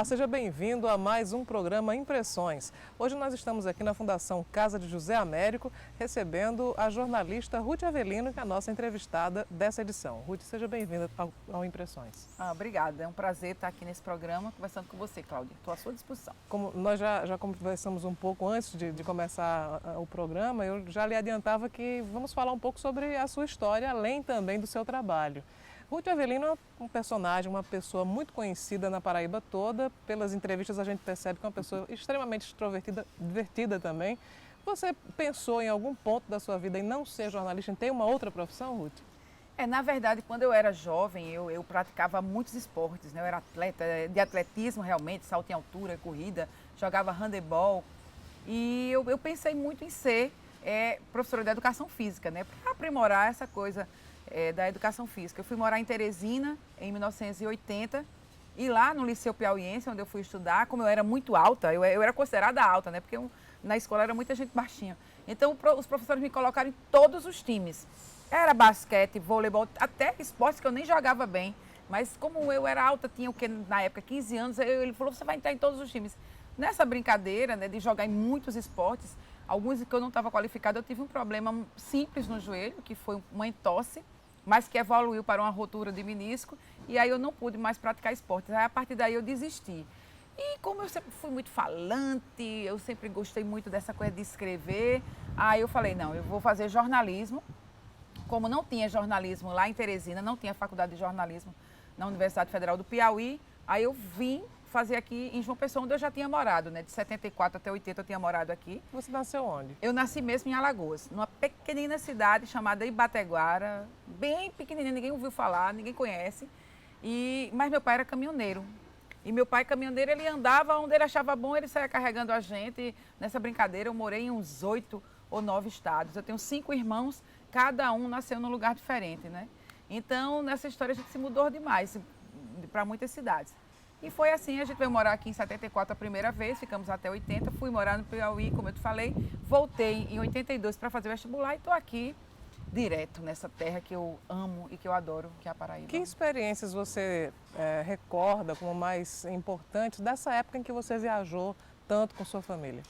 Olá, seja bem-vindo a mais um programa Impressões. Hoje nós estamos aqui na Fundação Casa de José Américo, recebendo a jornalista Ruth Avelino, que é a nossa entrevistada dessa edição. Ruth, seja bem-vinda ao Impressões. Obrigada, é um prazer estar aqui nesse programa conversando com você, Cláudia. Estou à sua disposição. Como nós já conversamos um pouco antes de começar o programa, eu já lhe adiantava que vamos falar um pouco sobre a sua história, além também do seu trabalho. Ruth Avelino é um personagem, uma pessoa muito conhecida na Paraíba toda. Pelas entrevistas a gente percebe que é uma pessoa extremamente extrovertida, divertida também. Você pensou em algum ponto da sua vida em não ser jornalista, em ter uma outra profissão, Ruth? Na verdade, quando eu era jovem, eu praticava muitos esportes, né? Eu era atleta de atletismo realmente, salto em altura, corrida, jogava handebol. E eu pensei muito em ser professora de educação física, né? Para aprimorar essa coisa da educação física. Eu fui morar em Teresina em 1980 e lá no Liceu Piauiense, onde eu fui estudar, como eu era muito alta, eu era considerada alta, né? Porque na escola era muita gente baixinha. Então os professores me colocaram em todos os times. Era basquete, vôleibol, até esportes que eu nem jogava bem. Mas como eu era alta, tinha o que na época 15 anos, ele falou, você vai entrar em todos os times. Nessa brincadeira, né, de jogar em muitos esportes, alguns que eu não estava qualificada, eu tive um problema simples no joelho, que foi uma entorse, mas que evoluiu para uma rotura de menisco, e aí eu não pude mais praticar esportes. Aí, a partir daí eu desisti. E como eu sempre fui muito falante, eu sempre gostei muito dessa coisa de escrever, aí eu falei, não, eu vou fazer jornalismo. Como não tinha jornalismo lá em Teresina, não tinha faculdade de jornalismo na Universidade Federal do Piauí, aí eu vim fazer aqui em João Pessoa, onde eu já tinha morado, né? De 74 até 80 eu tinha morado aqui. Você nasceu onde? Eu nasci mesmo em Alagoas, numa pequenina cidade chamada Ibateguara, bem pequenininha, ninguém ouviu falar, ninguém conhece. Mas meu pai era caminhoneiro. E meu pai caminhoneiro, ele andava onde ele achava bom, ele saía carregando a gente. Nessa brincadeira eu morei em uns 8 ou 9 estados. Eu tenho 5 irmãos, cada um nasceu num lugar diferente, né? Então, nessa história a gente se mudou demais para muitas cidades. E foi assim, a gente veio morar aqui em 74 a primeira vez, ficamos até 80, fui morar no Piauí, como eu te falei, voltei em 82 para fazer vestibular e estou aqui direto nessa terra que eu amo e que eu adoro, que é a Paraíba. Que experiências você recorda como mais importantes dessa época em que você viajou tanto com sua família?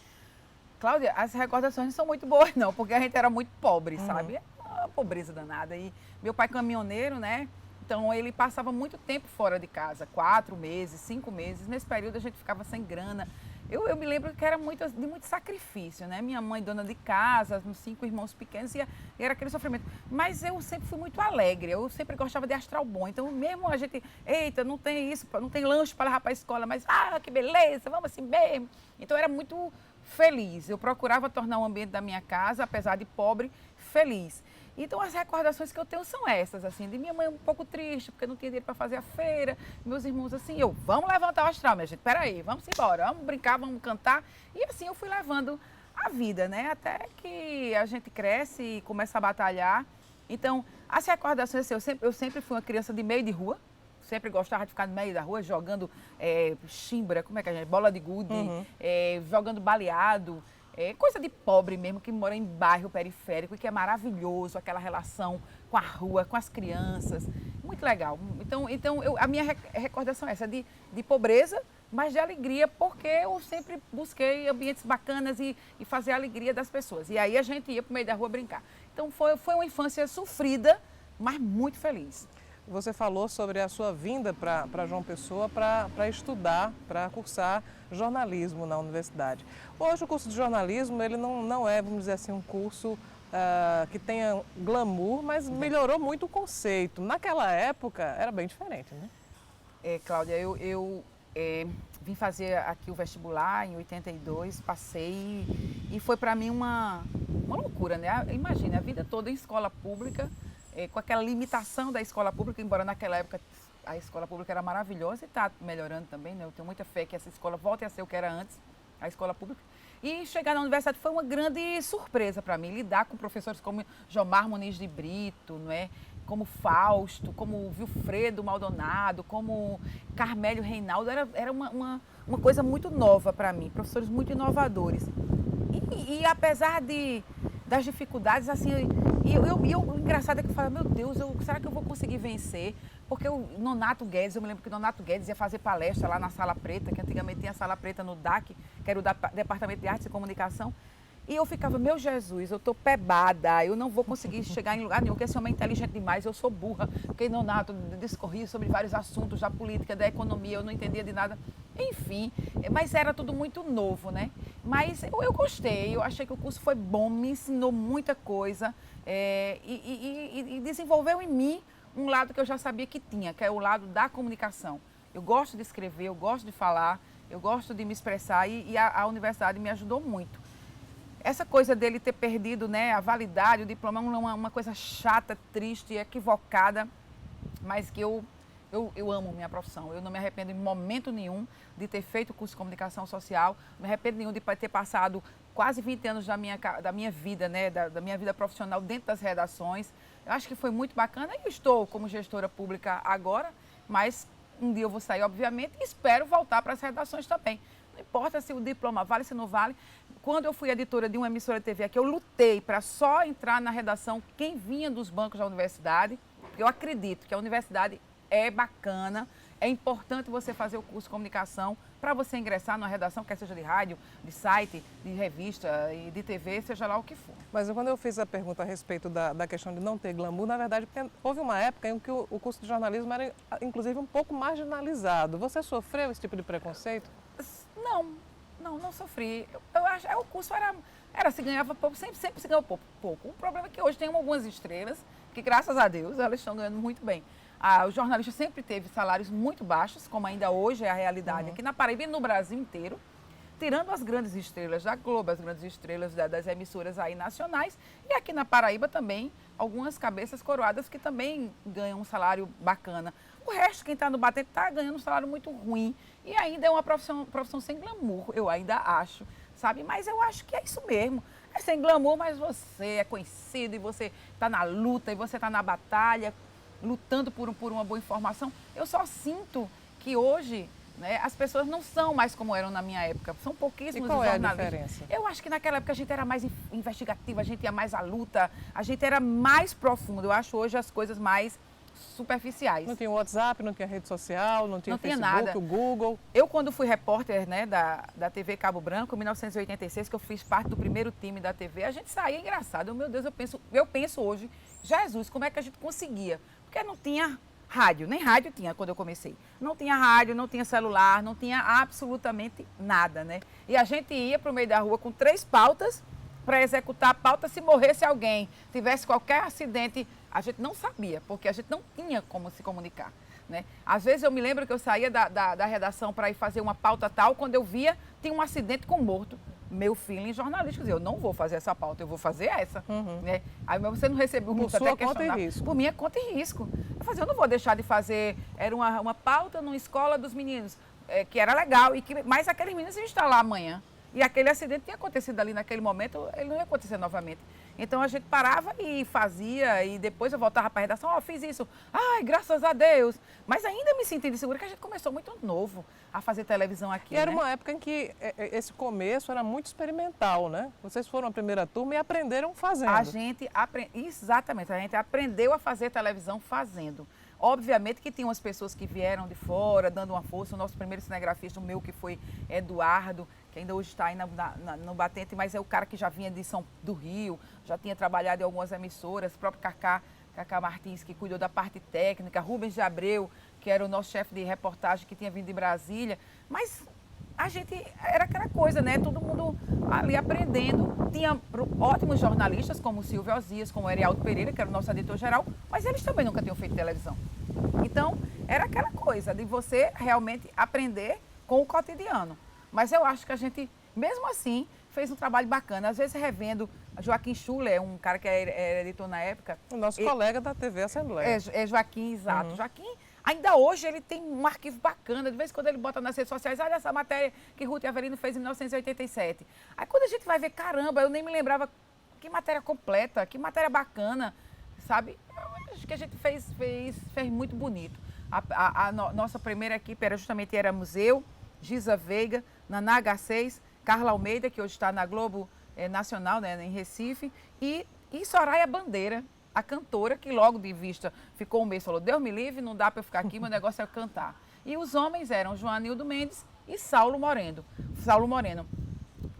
Cláudia, as recordações não são muito boas não, porque a gente era muito pobre, sabe? Uma pobreza danada. E meu pai caminhoneiro, né? Então, ele passava muito tempo fora de casa, 4 meses, 5 meses. Nesse período, a gente ficava sem grana. Eu me lembro que era de muito sacrifício, né? Minha mãe, dona de casa, uns 5 irmãos pequenos, e era aquele sofrimento. Mas eu sempre fui muito alegre, eu sempre gostava de astral bom. Então, mesmo a gente, eita, não tem isso, não tem lanche para levar para a escola, mas, que beleza, vamos assim mesmo. Então, eu era muito feliz. Eu procurava tornar o ambiente da minha casa, apesar de pobre, feliz. Então, as recordações que eu tenho são essas, assim, de minha mãe um pouco triste, porque não tinha dinheiro para fazer a feira, meus irmãos assim, vamos levantar o astral, minha gente, peraí, vamos embora, vamos brincar, vamos cantar. E assim eu fui levando a vida, né, até que a gente cresce e começa a batalhar. Então, as recordações, assim, eu sempre fui uma criança de meio de rua, sempre gostava de ficar no meio da rua, jogando chimbra, como é que a gente, bola de gude, jogando baleado. Coisa de pobre mesmo, que mora em bairro periférico e que é maravilhoso, aquela relação com a rua, com as crianças, muito legal. Então a minha recordação é essa, de pobreza, mas de alegria, porque eu sempre busquei ambientes bacanas e fazer a alegria das pessoas. E aí a gente ia para o meio da rua brincar. Então foi uma infância sofrida, mas muito feliz. Você falou sobre a sua vinda para João Pessoa para estudar, para cursar jornalismo na universidade. Hoje o curso de jornalismo ele não é, vamos dizer assim, um curso que tenha glamour, mas melhorou muito o conceito. Naquela época era bem diferente, né? Cláudia, eu vim fazer aqui o vestibular em 82, passei e foi para mim uma loucura, né? Imagina, a vida toda em escola pública, com aquela limitação da escola pública, embora naquela época a escola pública era maravilhosa e está melhorando também, né? Eu tenho muita fé que essa escola volte a ser o que era antes, a escola pública. E chegar na universidade foi uma grande surpresa para mim, lidar com professores como Jomar Muniz de Brito, não é? Como Fausto, como Vilfredo Maldonado, como Carmélio Reinaldo, era uma coisa muito nova para mim, professores muito inovadores. E apesar das dificuldades, assim, o engraçado é que eu falo, meu Deus, será que eu vou conseguir vencer? Porque o Nonato Guedes, eu me lembro que o Nonato Guedes ia fazer palestra lá na Sala Preta, que antigamente tinha a Sala Preta no DAC, que era o Departamento de Artes e Comunicação. E eu ficava, meu Jesus, eu tô pebada, eu não vou conseguir chegar em lugar nenhum, porque esse homem é inteligente demais, eu sou burra. Porque Nonato discorria sobre vários assuntos da política, da economia, eu não entendia de nada. Enfim, mas era tudo muito novo, né? Mas eu gostei, eu achei que o curso foi bom, me ensinou muita coisa e desenvolveu em mim um lado que eu já sabia que tinha, que é o lado da comunicação. Eu gosto de escrever, eu gosto de falar, eu gosto de me expressar e a universidade me ajudou muito. Essa coisa dele ter perdido, né, a validade, o diploma, é uma coisa chata, triste, equivocada, mas que eu amo minha profissão. Eu não me arrependo em momento nenhum de ter feito o curso de comunicação social, não me arrependo nenhum de ter passado quase 20 anos da minha vida, né, da minha vida profissional dentro das redações. Eu acho que foi muito bacana e eu estou como gestora pública agora, mas um dia eu vou sair, obviamente, e espero voltar para as redações também. Não importa se o diploma vale, se não vale. Quando eu fui editora de uma emissora de TV aqui, eu lutei para só entrar na redação quem vinha dos bancos da universidade, porque eu acredito que a universidade é bacana, é importante você fazer o curso de comunicação para você ingressar numa redação, quer seja de rádio, de site, de revista e de TV, seja lá o que for. Mas quando eu fiz a pergunta a respeito da questão de não ter glamour, na verdade, porque houve uma época em que o curso de jornalismo era, inclusive, um pouco marginalizado. Você sofreu esse tipo de preconceito? Não sofri. Eu acho que o curso era se ganhava pouco, sempre se ganhou pouco. O problema é que hoje tem algumas estrelas, que graças a Deus elas estão ganhando muito bem. O jornalista sempre teve salários muito baixos, como ainda hoje é a realidade aqui na Paraíba e no Brasil inteiro, tirando as grandes estrelas da Globo, as grandes estrelas das emissoras aí nacionais, e aqui na Paraíba também algumas cabeças coroadas que também ganham um salário bacana. O resto, quem está no batente, está ganhando um salário muito ruim. E ainda é uma profissão sem glamour, eu ainda acho, sabe? Mas eu acho que é isso mesmo. É sem glamour, mas você é conhecido e você está na luta e você está na batalha, lutando por uma boa informação. Eu só sinto que hoje, né, as pessoas não são mais como eram na minha época. São pouquíssimos jornalistas. E qual é a diferença? Eu acho que naquela época a gente era mais investigativa, a gente ia mais à luta, a gente era mais profundo. Eu acho hoje as coisas mais superficiais. Não tinha WhatsApp, não tinha rede social, não tinha Facebook, nada. O Google. Eu, quando fui repórter, né, da TV Cabo Branco, em 1986, que eu fiz parte do primeiro time da TV, a gente saía engraçado. Meu Deus, eu penso hoje, Jesus, como é que a gente conseguia? Porque não tinha rádio, nem rádio tinha quando eu comecei. Não tinha rádio, não tinha celular, não tinha absolutamente nada, né? E a gente ia para o meio da rua com 3 pautas para executar a pauta se morresse alguém, tivesse qualquer acidente. A gente não sabia, porque a gente não tinha como se comunicar, né? Às vezes eu me lembro que eu saía da redação para ir fazer uma pauta tal, quando eu via, tinha um acidente com um morto. Meu feeling jornalístico dizia, eu não vou fazer essa pauta, eu vou fazer essa, né? Aí você não recebeu muito, até conta e risco. Por minha conta e risco. Eu não vou deixar de fazer, era uma pauta numa escola dos meninos, que era legal, mas aqueles meninos iam estar lá amanhã. E aquele acidente tinha acontecido ali naquele momento, ele não ia acontecer novamente. Então a gente parava e fazia, e depois eu voltava para a redação, fiz isso, ai, graças a Deus. Mas ainda me sentindo insegura, que a gente começou muito novo a fazer televisão aqui. E era uma época em que esse começo era muito experimental, né? Vocês foram a primeira turma e aprenderam fazendo. Exatamente, a gente aprendeu a fazer televisão fazendo. Obviamente que tinha umas pessoas que vieram de fora, dando uma força. O nosso primeiro cinegrafista, o meu, que foi Eduardo, que ainda hoje está aí no batente, mas é o cara que já vinha do Rio, já tinha trabalhado em algumas emissoras, o próprio Cacá Martins, que cuidou da parte técnica, Rubens de Abreu, que era o nosso chefe de reportagem, que tinha vindo de Brasília. Mas a gente era aquela coisa, né? Todo mundo ali aprendendo. Tinha ótimos jornalistas, como o Silvio Osias, como o Erialdo Pereira, que era o nosso editor-geral, mas eles também nunca tinham feito televisão. Então, era aquela coisa de você realmente aprender com o cotidiano. Mas eu acho que a gente, mesmo assim, fez um trabalho bacana. Às vezes, revendo, Joaquim Schuller, um cara que era editor na época. O nosso colega da TV Assembleia. É Joaquim, exato. Joaquim, ainda hoje, ele tem um arquivo bacana. De vez em quando ele bota nas redes sociais, olha essa matéria que Ruth Avelino fez em 1987. Aí quando a gente vai ver, caramba, eu nem me lembrava que matéria completa, que matéria bacana, sabe? Eu acho que a gente fez muito bonito. Nossa primeira equipe era museu, Giza Veiga, Naná H6, Carla Almeida, que hoje está na Globo Nacional, né, em Recife, e Soraya Bandeira, a cantora, que logo de vista ficou um mês, falou, Deus me livre, não dá para eu ficar aqui, meu negócio é cantar. E os homens eram Joanildo Mendes e Saulo Moreno.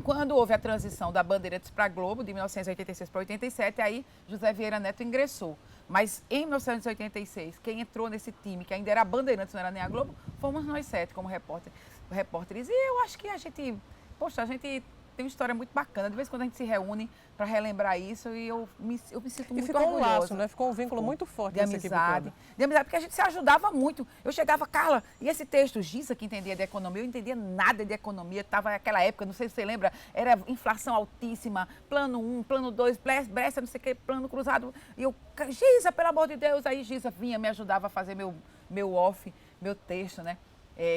Quando houve a transição da Bandeirantes para a Globo, de 1986 para 87, aí José Vieira Neto ingressou. Mas em 1986, quem entrou nesse time, que ainda era a Bandeirantes, não era nem a Globo, fomos nós 7 como repórteres. E eu acho que a gente tem uma história muito bacana. De vez em quando a gente se reúne para relembrar isso e eu me sinto muito ficou orgulhosa. Um laço, né? Ficou um vínculo muito forte dessa equipe toda. De amizade, porque a gente se ajudava muito. Eu chegava, Carla, e esse texto, Giza, que entendia de economia, eu não entendia nada de economia. Estava naquela época, não sei se você lembra, era inflação altíssima, plano 1, plano 2, Bressa, não sei o que, plano cruzado. E eu, Giza, pelo amor de Deus, aí Giza vinha, me ajudava a fazer meu off, meu texto, né?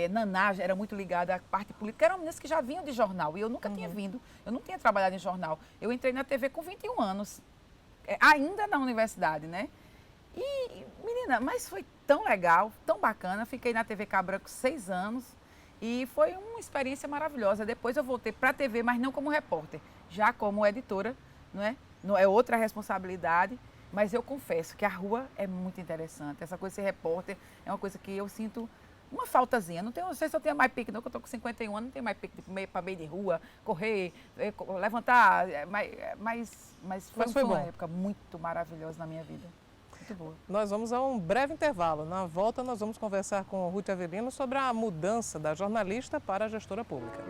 Naná era muito ligada à parte política, eram meninas que já vinham de jornal e eu nunca tinha vindo, eu não tinha trabalhado em jornal. Eu entrei na TV com 21 anos, ainda na universidade, né? E, menina, mas foi tão legal, tão bacana, fiquei na TV Cabranco 6 anos e foi uma experiência maravilhosa. Depois eu voltei para a TV, mas não como repórter, já como editora, não é? Não é outra responsabilidade, mas eu confesso que a rua é muito interessante. Essa coisa de ser repórter é uma coisa que eu sinto uma faltazinha. Não sei se eu tenho mais pique, não, que eu estou com 51 anos, não tenho mais pique para meio de rua, correr, levantar, mas foi uma época muito maravilhosa na minha vida. Muito boa. Nós vamos a um breve intervalo. Na volta, nós vamos conversar com Ruth Avelino sobre a mudança da jornalista para a gestora pública.